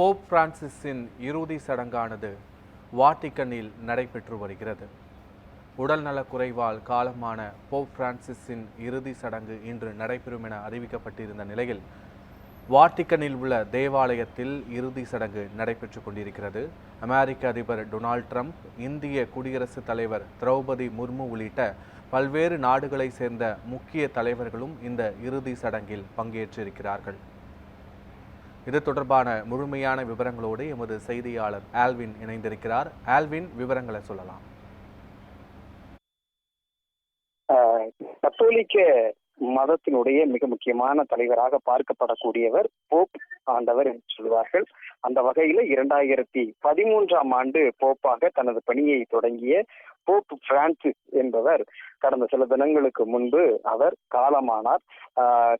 Pope பிரான்சிஸின் இறுதி சடங்கானது வாட்டிக்கனில் நடைபெற்று வருகிறது. உடல்நலக் குறைவால் காலமான போப் பிரான்சிஸின் இறுதி சடங்கு இன்று நடைபெறும் என அறிவிக்கப்பட்டிருந்த நிலையில் வாட்டிக்கனில் உள்ள தேவாலயத்தில் இறுதி சடங்கு நடைபெற்று கொண்டிருக்கிறது. அமெரிக்க அதிபர் டொனால்ட் ட்ரம்ப், இந்திய குடியரசுத் தலைவர் திரௌபதி முர்மு உள்ளிட்ட பல்வேறு நாடுகளை சேர்ந்த முக்கிய தலைவர்களும் இந்த இறுதி சடங்கில் பங்கேற்றிருக்கிறார்கள். இது தொடர்பான முழுமையான விவரங்களோடு எமது செய்தியாளர் ஆல்வின் இணைந்திருக்கிறார். ஆல்வின், விவரங்களை சொல்லலாம். கத்தோலிக்க மதத்தினுடைய மிக முக்கியமான தலைவராக பார்க்கப்படக்கூடியவர் போப் ஆண்டவர் என்று சொல்வார்கள். அந்த வகையில 2013ஆம் ஆண்டு போப்பாக தனது பணியை தொடங்கிய போப் பிரான்சிஸ் என்பவர் கடந்த சில தினங்களுக்கு முன்பு அவர் காலமானார்.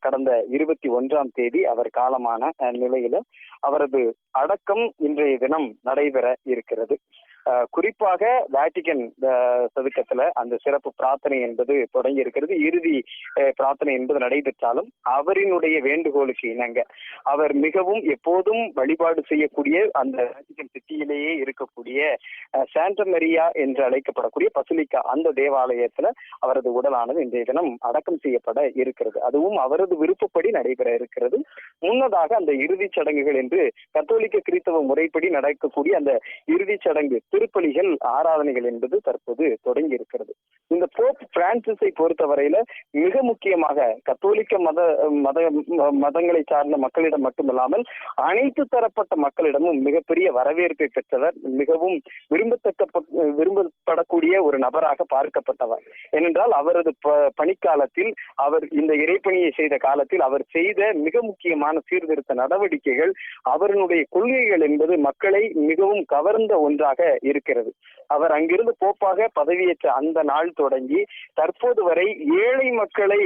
கடந்த 21ஆம் தேதி அவர் காலமான நிலையில அவரது அடக்கம் இன்றைய தினம் நடைபெற இருக்கிறது. குறிப்பாக வேட்டிகன் சதுக்கத்துல அந்த சிறப்பு பிரார்த்தனை என்பது தொடங்கி இருக்கிறது. இறுதி பிரார்த்தனை என்பது நடைபெற்றாலும் அவரினுடைய வேண்டுகோளுக்கு இணங்க அவர் மிகவும் எப்போதும் வழிபாடு செய்யக்கூடிய அந்த வேட்டிகன் சிட்டியிலேயே இருக்கக்கூடிய சாண்டா மரியா என்று அழைக்கப்படக்கூடிய பசிலிக்கா, அந்த தேவாலயத்துல அவரது உடலானது இன்றைய தினம் அடக்கம் செய்யப்பட இருக்கிறது. அதுவும் அவரது விருப்பப்படி நடைபெற இருக்கிறது. முன்னதாக அந்த இறுதி சடங்குகள் என்று கத்தோலிக்க கிறிஸ்தவ முறைப்படி நடக்கக்கூடிய அந்த இறுதி சடங்கு திருப்பலிகள், ஆராதனைகள் என்பது தற்போது தொடங்கி இருக்கிறது. இந்த போப் பிரான்சிஸை பொறுத்தவரையில மிக முக்கியமாக கத்தோலிக்க மதங்களை சார்ந்த மக்களிடம் மட்டுமல்லாமல் அனைத்து தரப்பட்ட மக்களிடமும் மிகப்பெரிய வரவேற்பை பெற்றவர், மிகவும் விரும்பப்படக்கூடிய ஒரு நபராக பார்க்கப்பட்டவர். ஏனென்றால் அவரது பணிக்காலத்தில், அவர் இந்த இறைப்பணியை செய்த காலத்தில் அவர் செய்த மிக முக்கியமான சீர்திருத்த நடவடிக்கைகள், அவருடைய கொள்கைகள் என்பது மக்களை மிகவும் கவர்ந்த ஒன்றாக இருக்கிறது. அவர் அங்கிருந்து போப்பாக பதவியேற்ற அந்த நாள் தொடங்கி தற்போது வரை ஏழை மக்களை,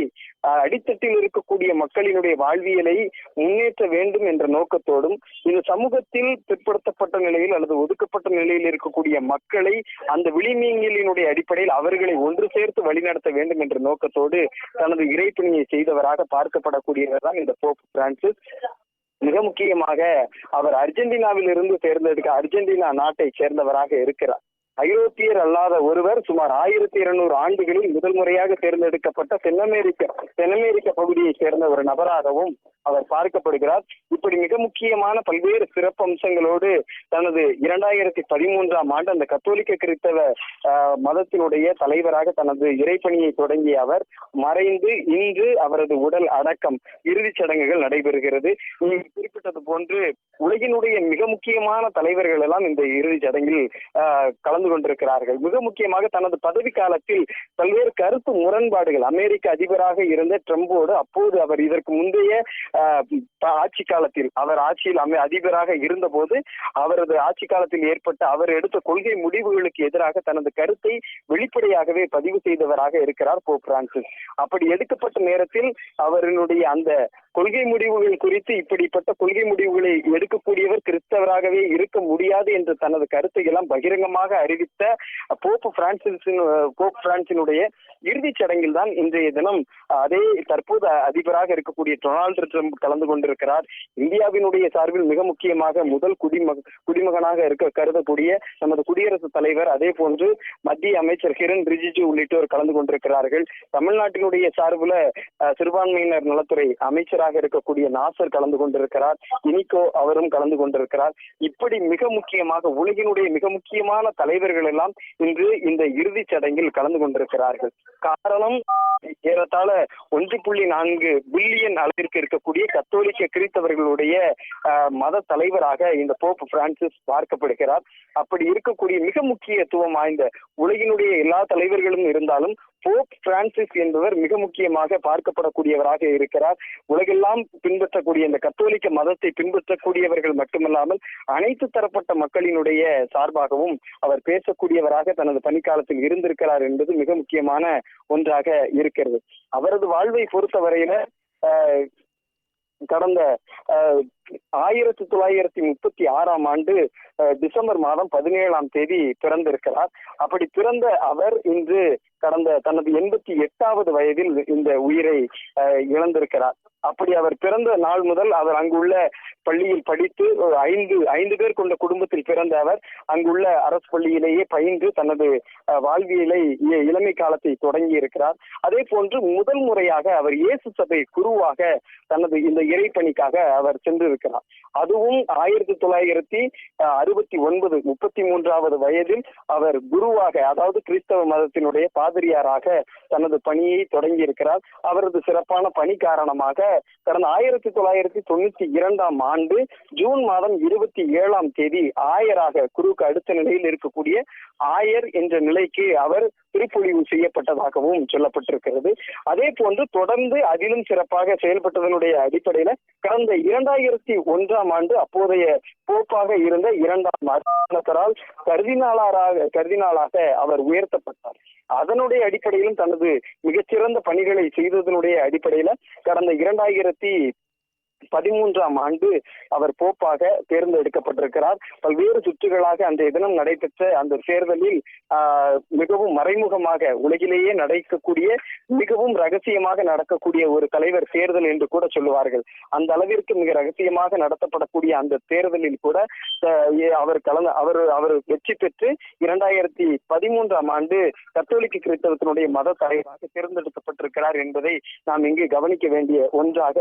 அடித்தட்டில் இருக்கக்கூடிய மக்களினுடைய வாழ்வியலை முன்னேற்ற வேண்டும் என்ற நோக்கத்தோடும், இந்த சமூகத்தில் பிற்படுத்தப்பட்ட நிலையில் அல்லது ஒதுக்கப்பட்ட நிலையில் இருக்கக்கூடிய மக்களை அந்த விளிமீங்கலினுடைய அடிப்படையில் அவர்களை ஒன்று சேர்த்து வழிநடத்த வேண்டும் என்ற நோக்கத்தோடு தனது இறைப்பணியை செய்தவராக பார்க்கப்படக்கூடியவர் தான் இந்த போப் பிரான்சிஸ். மிக முக்கியமாக அவர் அர்ஜென்டினாவில் இருந்து அர்ஜென்டினா நாட்டை சேர்ந்தவராக இருக்கிறார். ஐரோப்பியர் அல்லாத ஒருவர் சுமார் 1200 ஆண்டுகளில் முதல் முறையாக தேர்ந்தெடுக்கப்பட்ட தென்னமெரிக்க பகுதியை சேர்ந்த ஒரு நபராகவும் அவர் பார்க்கப்படுகிறார். இப்படி மிக முக்கியமான பல்வேறு சிறப்பு அம்சங்களோடு தனது 2013ஆம் ஆண்டு அந்த கத்தோலிக்க கிறிஸ்தவ மதத்தினுடைய தலைவராக தனது இறைப்பணியை தொடங்கிய அவர் மறைந்து இன்று அவரது உடல் அடக்கம், இறுதிச் சடங்குகள் நடைபெறுகிறது. குறிப்பிட்டது போன்று உலகினுடைய மிக முக்கியமான தலைவர்கள் எல்லாம் இந்த இறுதிச் சடங்கில் கலந்து கொண்டிருக்கிறார்கள். மிக முக்கியமாக தனது பதவி காலத்தில் பல்வேறு கருத்து முரண்பாடுகள், அமெரிக்க அதிபராக இருந்த ட்ரம்போடு, அப்போது அவர் இதற்கு முந்தைய ஆட்சி காலத்தில் அவர் ஆட்சியில் அதிபராக இருந்த போது அவரது ஆட்சி காலத்தில் ஏற்பட்ட அவர் எடுத்த கொள்கை முடிவுகளுக்கு எதிராக தனது கருத்தை வெளிப்படையாகவே பதிவு செய்தவராக இருக்கிறார் போப் பிரான்சிஸ். அப்படி எடுக்கப்பட்ட நேரத்தில் அவர்களுடைய அந்த கொள்கை முடிவுகள் குறித்து, இப்படிப்பட்ட கொள்கை முடிவுகளை எடுக்கக்கூடியவர் கிறிஸ்தவராகவே இருக்க முடியாது என்று தனது கருத்தை எல்லாம் பகிரங்கமாக அறிவித்த போப் பிரான்சினுடைய இறுதிச் சடங்கில் தான் இன்றைய தினம் அதே தற்போது அதிபராக இருக்கக்கூடிய டொனால்டு ட்ரம்ப் கலந்து கொண்டிருக்கிறார். இந்தியாவினுடைய சார்பில் மிக முக்கியமாக முதல் குடிமகனாக கருதக்கூடிய நமது குடியரசுத் தலைவர், அதே போன்று மத்திய அமைச்சர் கிரண் ரிஜிஜு உள்ளிட்டோர் கலந்து கொண்டிருக்கிறார்கள். தமிழ்நாட்டினுடைய சார்பில் சிறுபான்மையினர் நலத்துறை அமைச்சராக இருக்கக்கூடிய நாசர் கலந்து கொண்டிருக்கிறார். இனிகோ அவரும் கலந்து கொண்டிருக்கிறார். இப்படி மிக முக்கியமாக உலகினுடைய மிக முக்கியமான தலைவர்கள் எல்லாம் இன்று இந்த இறுதிச் சடங்கில் கலந்து கொண்டிருக்கிறார்கள். காரணம், ஏறத்தாழ 1.4 பில்லியன் அளவிற்கு இருக்கக்கூடிய கத்தோலிக்க கிறிஸ்தவர்களுடைய மத தலைவராக இந்த போப் பிரான்சிஸ் பார்க்கப்படுகிறார். அப்படி இருக்கக்கூடிய மிக முக்கியத்துவம் வாய்ந்த உலகினுடைய எல்லா தலைவர்களும் இருந்தாலும் போப் பிரான்சிஸ் என்பவர் மிக முக்கியமாக பார்க்கப்படக்கூடியவராக இருக்கிறார். உலகெல்லாம் பின்பற்றக்கூடிய இந்த கத்தோலிக்க மதத்தை பின்பற்றக்கூடியவர்கள் மட்டுமல்லாமல் அனைத்து தரப்பட்ட மக்களினுடைய சார்பாகவும் அவர் பேசக்கூடியவராக தனது பணிக்காலத்தில் இருந்திருக்கிறார் என்பது மிக முக்கியமான ஒன்றாக இருக்கிறது. அவரது வாழ்வை பொறுத்தவரையில கடந்த 1936ஆம் ஆண்டு டிசம்பர் மாதம் 17ஆம் தேதி பிறந்திருக்கிறார். அப்படி பிறந்த அவர் இன்று கடந்த தனது 88வது வயதில் இந்த உயிரை இழந்திருக்கிறார். அப்படி அவர் பிறந்த நாள் முதல் அவர் அங்குள்ள பள்ளியில் படித்து ஐந்து பேர் கொண்ட குடும்பத்தில் பிறந்த அவர் அங்குள்ள அரசு பள்ளியிலேயே பயின்று தனது வாழ்வியலை இளமை காலத்தை தொடங்கி இருக்கிறார். அதே போன்று முதல் முறையாக அவர் இயேசு சபை குருவாக தனது இந்த இறைப்பணிக்காக அவர் சென்றிருக்கிறார். அதுவும் 1969 33வது வயதில் அவர் குருவாக, அதாவது கிறிஸ்தவ மதத்தினுடைய பாதிரியாராக தனது பணியை தொடங்கி இருக்கிறார். அவரது சிறப்பான பணி காரணமாக கடந்த 1992ஆம் ஆண்டு ஜூன் மாதம் 27ஆம் தேதி ஆயராக, குருவுக்கு அடுத்த நிலையில் இருக்கக்கூடிய ஆயர் என்ற நிலைக்கு அவர் திருப்பொழிவு செய்யப்பட்டதாகவும் சொல்லப்பட்டிருக்கிறது. அதே போன்று தொடர்ந்து அதிலும் சிறப்பாக செயல்பட்டதனுடைய அடிப்படையில கடந்த 2001ஆம் ஆண்டு அப்போதைய போப்பாக இருந்த 2ஆம் அர்ச்சகரால் கர்தினாலாக அவர் உயர்த்தப்பட்டார். அதனுடைய அடிப்படையிலும் தனது மிகச்சிறந்த பணிகளை செய்ததனுடைய அடிப்படையில கடந்த 2013ஆம் ஆண்டு அவர் போப்பாக தேர்ந்தெடுக்கப்பட்டிருக்கிறார். பல்வேறு சுற்றுகளாக அன்றைய தினம் நடைபெற்ற அந்த தேர்தலில் மிகவும் மறைமுகமாக, உலகிலேயே நடக்கக்கூடிய மிகவும் ரகசியமாக நடக்கக்கூடிய ஒரு தலைவர் தேர்தல் என்று கூட சொல்லுவார்கள். அந்த அளவிற்கு மிக ரகசியமாக நடத்தப்படக்கூடிய அந்த தேர்தலில் கூட அவர் வெற்றி பெற்று 2013ஆம் ஆண்டு கத்தோலிக்க கிறிஸ்தவத்தினுடைய மத தலைவராக தேர்ந்தெடுக்கப்பட்டிருக்கிறார் என்பதை நாம் இங்கு கவனிக்க வேண்டிய ஒன்றாக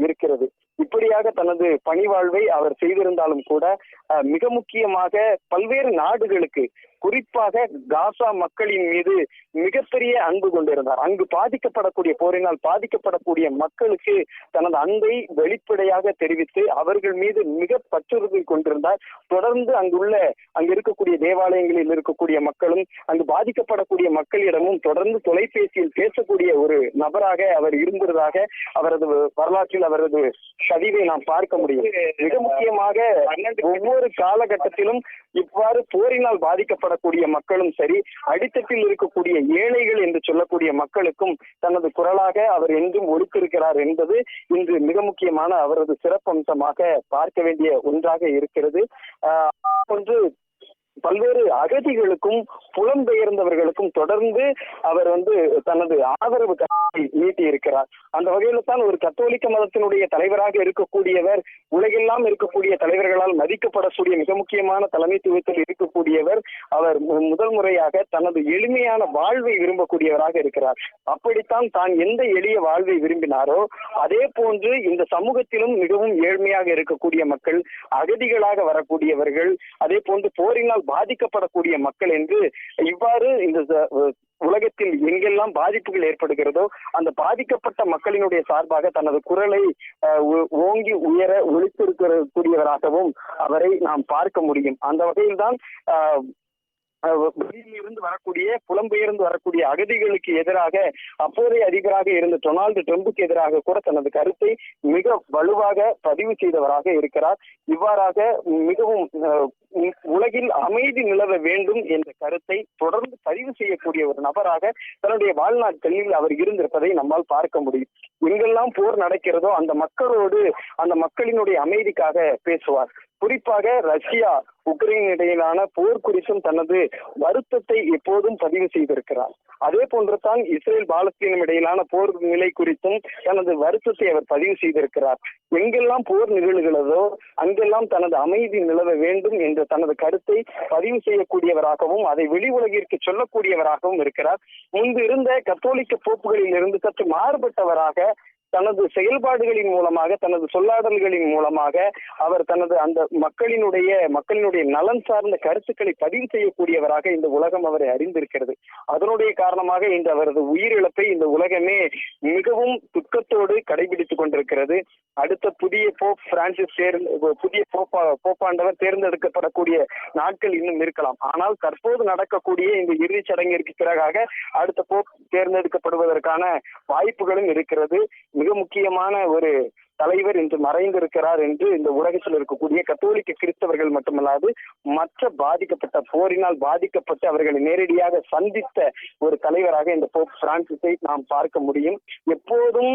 இருக்கிறது. இப்படியாக தனது பணி வாழ்வை அவர் செய்திருந்தாலும் கூட மிக முக்கியமாக பல்வேறு நாடுகளுக்கு, குறிப்பாக காசா மக்களின் மீது மிகப்பெரிய அன்பு கொண்டிருந்தார். அங்கு பாதிக்கப்படக்கூடிய, போரினால் பாதிக்கப்படக்கூடிய மக்களுக்கு தனது அன்பை வெளிப்படையாக தெரிவித்து அவர்கள் மீது மிக பற்றுறுதி கொண்டிருந்தார். தொடர்ந்து அங்கு இருக்கக்கூடிய தேவாலயங்களில் இருக்கக்கூடிய மக்களும், அங்கு பாதிக்கப்படக்கூடிய மக்களிடமும் தொடர்ந்து தொலைபேசியில் பேசக்கூடிய ஒரு நபராக அவர் இருந்ததாக அவரது வரலாற்றில் அவரது பதிவை நாம் பார்க்க முடியும். மிக முக்கியமாக ஒவ்வொரு காலகட்டத்திலும் இவ்வாறு போரினால் பாதிக்கப்படக்கூடிய மக்களும் சரி, அடித்தட்டில் இருக்கக்கூடிய ஏழைகள் என்று சொல்லக்கூடிய மக்களுக்கும் தனது குரலாக அவர் என்றும் ஒலித்திருக்கிறார் என்பது இன்று மிக முக்கியமான அவரது சிறப்பம்சமாக பார்க்க வேண்டிய ஒன்றாக இருக்கிறது. ஒன்று, பல்வேறு அகதிகளுக்கும் புலம்பெயர்ந்தவர்களுக்கும் தொடர்ந்து அவர் தனது ஆதரவு நீட்டி இருக்கிறார். அந்த வகையில தான் ஒரு கத்தோலிக்க மதத்தினுடைய தலைவராக இருக்கக்கூடியவர், உலகெல்லாம் இருக்கக்கூடிய தலைவர்களால் மதிக்கப்படக்கூடிய மிக முக்கியமான தலைமைத்துவத்தில் இருக்கக்கூடியவர், அவர் முதல் முறையாக தனது எளிமையான வாழ்வை விரும்பக்கூடியவராக இருக்கிறார். அப்படித்தான் தான் எந்த எளிய வாழ்வை விரும்பினாரோ அதே போன்று இந்த சமூகத்திலும் மிகவும் ஏழ்மையாக இருக்கக்கூடிய மக்கள், அகதிகளாக வரக்கூடியவர்கள், அதே போன்று போரினால் பாதிக்கப்படக்கூடிய மக்கள் என்று இவ்வாறு இந்த உலகத்தில் எங்கெல்லாம் பாதிப்புகள் ஏற்படுகிறதோ அந்த பாதிக்கப்பட்ட மக்களினுடைய சார்பாக தனது குரலை ஓங்கி உயர ஒலித்திருக்கக்கூடியவராகவும் அவரை நாம் பார்க்க முடியும். அந்த வகையில்தான் வெளியிலிருந்து வரக்கூடிய, புலம்பெயர்ந்து வரக்கூடிய அகதிகளுக்கு எதிராக அப்போதைய அதிபராக இருந்த டொனால்டு ட்ரம்புக்கு எதிராக கூட தனது கருத்தை மிக வலுவாக பதிவு செய்தவராக இருக்கிறார். இவ்வாறாக மிகவும் உலகில் அமைதி நிலவ வேண்டும் என்ற கருத்தை தொடர்ந்து பதிவு செய்யக்கூடிய ஒரு நபராக தன்னுடைய வாழ்நாட்களில் அவர் இருந்திருப்பதை நம்மால் பார்க்க முடியும். எங்கெல்லாம் போர் நடக்கிறதோ அந்த மக்களோடு, அந்த மக்களினுடைய அமைதிக்காக பேசுவார். குறிப்பாக ரஷ்யா உக்ரைன் இடையிலான போர் குறித்தும் தனது வருத்தத்தை எப்போதும் பதிவு செய்திருக்கிறார். அதே போன்று தான் இஸ்ரேல் பாலஸ்தீனம் இடையிலான போர் நிலை குறித்தும் தனது வருத்தத்தை அவர் பதிவு செய்திருக்கிறார். எங்கெல்லாம் போர் நிகழ்கிறதோ அங்கெல்லாம் தனது அமைதி நிலவ வேண்டும் என்ற தனது கருத்தை பதிவு செய்யக்கூடியவராகவும் அதை வெளி உலகிற்கு சொல்லக்கூடியவராகவும் இருக்கிறார். முன்பு இருந்த கத்தோலிக்க போப்புகளில் இருந்து சற்று மாறுபட்டவராக தனது செயல்பாடுகளின் மூலமாக, தனது சொல்லாடல்களின் மூலமாக அவர் தனது அந்த மக்களினுடைய நலன் சார்ந்த கருத்துக்களை பதிவு செய்யக்கூடியவராக இந்த உலகம் அவரை அறிந்திருக்கிறது. அதனுடைய காரணமாக இந்த அவரது உயிரிழப்பை இந்த உலகமே மிகவும் துக்கத்தோடு கடைபிடித்துக் கொண்டிருக்கிறது. அடுத்த புதிய போப் பிரான்சிஸ் புதிய போப்பாண்டவர் தேர்ந்தெடுக்கப்படக்கூடிய நாட்கள் இன்னும் இருக்கலாம். ஆனால் தற்போது நடக்கக்கூடிய இந்த இறுதிச் சடங்கிற்கு பிறகாக அடுத்த போப் தேர்ந்தெடுக்கப்படுவதற்கான வாய்ப்புகளும் இருக்கிறது. மிக முக்கியமான ஒரு தலைவர் இன்று மறைந்திருக்கிறார் என்று இந்த உலகத்தில் இருக்கக்கூடிய கத்தோலிக்க கிறிஸ்தவர்கள் மட்டுமல்லாது மற்ற பாதிக்கப்பட்ட போரினால் பாதிக்கப்பட்டு அவர்களை நேரடியாக சந்தித்த ஒரு தலைவராக இந்த போப் பிரான்சிஸை நாம் பார்க்க முடியும். எப்போதும்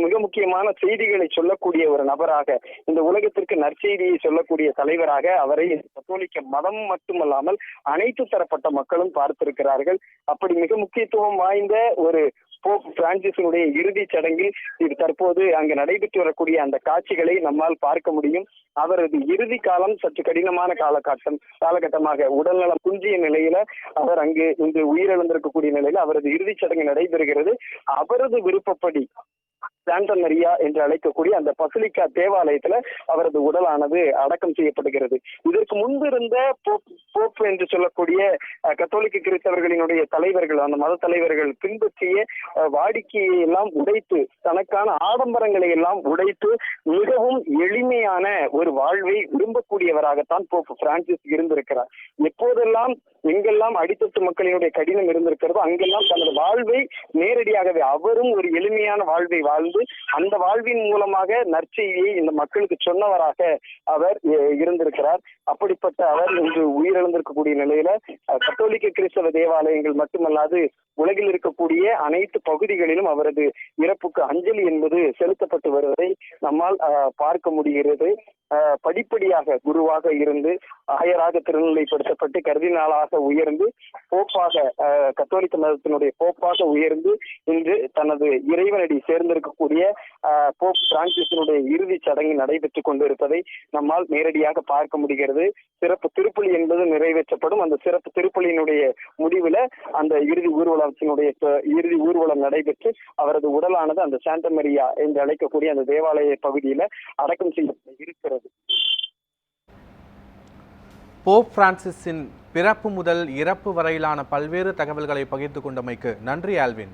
மிக முக்கியமான செய்திகளை சொல்லக்கூடிய ஒரு நபராக, இந்த உலகத்திற்கு நற்செய்தியை சொல்லக்கூடிய தலைவராக அவரை கத்தோலிக்க மதம் மட்டுமல்லாமல் அனைத்து தரப்பட்ட மக்களும் பார்த்திருக்கிறார்கள். அப்படி மிக முக்கியத்துவம் வாய்ந்த ஒரு போப் பிரான்சிஸினுடைய இறுதி சடங்கில் இது தற்போது அங்கு நடைபெற்று வரக்கூடிய அந்த காட்சிகளை நம்மால் பார்க்க முடியும். அவரது இறுதி காலம் சற்று கடினமான காலகட்டமாக உடல்நலம் குன்றிய நிலையில அவர் அங்கு இன்று உயிரிழந்திருக்கக்கூடிய நிலையில அவரது இறுதி சடங்கு நடைபெறுகிறது. அவரது விருப்பப்படி சாண்டா மரியா என்று அழைக்கக்கூடிய அந்த பசிலிக்கா தேவாலயத்துல அவரது உடலானது அடக்கம் செய்யப்படுகிறது. இதற்கு முன்பு இருந்த போப் என்று சொல்லக்கூடிய கத்தோலிக்க கிறிஸ்தவர்களினுடைய தலைவர்கள், அந்த மத தலைவர்கள் பின்பற்றிய வாடிக்கையை எல்லாம் உடைத்து, தனக்கான ஆடம்பரங்களை எல்லாம் உடைத்து மிகவும் எளிமையான ஒரு வாழ்வை விரும்பக்கூடியவராகத்தான் போப் பிரான்சிஸ் இருந்திருக்கிறார். எப்போதெல்லாம் எங்கெல்லாம் அடித்தட்டு மக்களினுடைய கடினம் இருந்திருக்கிறதோ அங்கெல்லாம் தனது வாழ்வை நேரடியாகவே அவரும் ஒரு எளிமையான வாழ்வை வாழ்ந்து அந்த வாழ்வின் மூலமாக நற்செய்தியை இந்த மக்களுக்கு சொன்னவராக அவர் இருந்திருக்கிறார். அப்படிப்பட்ட அவர் இன்று உயிரிழந்திருக்கக்கூடிய நிலையில கத்தோலிக்க கிறிஸ்தவ தேவாலயங்கள் மட்டுமல்லாது உலகில் இருக்கக்கூடிய அனைத்து பகுதிகளிலும் அவரது இறப்புக்கு அஞ்சலி என்பது செலுத்தப்பட்டு வருவதை நம்மால் பார்க்க முடிகிறது. படிப்படியாக குருவாக இருந்து ஆயராக திருநிலைப்படுத்தப்பட்டு கர்தினாலாக உயர்ந்து போப்பாக, கத்தோலிக்க மதத்தினுடைய போப்பாக உயர்ந்து இன்று தனது இறைவனடி சேர்ந்திருக்கக்கூடிய போப் பிரான்சிஸினுடைய இறுதி சடங்கு நடைபெற்றுக் கொண்டிருப்பதை நம்மால் நேரடியாக பார்க்க முடிகிறது. சிறப்பு திருப்பலி என்பது நிறைவேற்றப்படும். அந்த சிறப்பு திருப்பலியினுடைய முடிவுல அந்த இறுதி ஊர்வலம் நடைபெற்று அவரது உடலானது அந்த சாண்டா மரியா என்று அழைக்கக்கூடிய அந்த தேவாலய பகுதியில அடக்கம் செய்யப்பட இருக்கிறது. போப் பிரான்சிஸின் பிறப்பு முதல் இறப்பு வரையிலான பல்வேறு தகவல்களை பகிர்ந்து கொண்டமைக்கு நன்றி ஆல்வின்.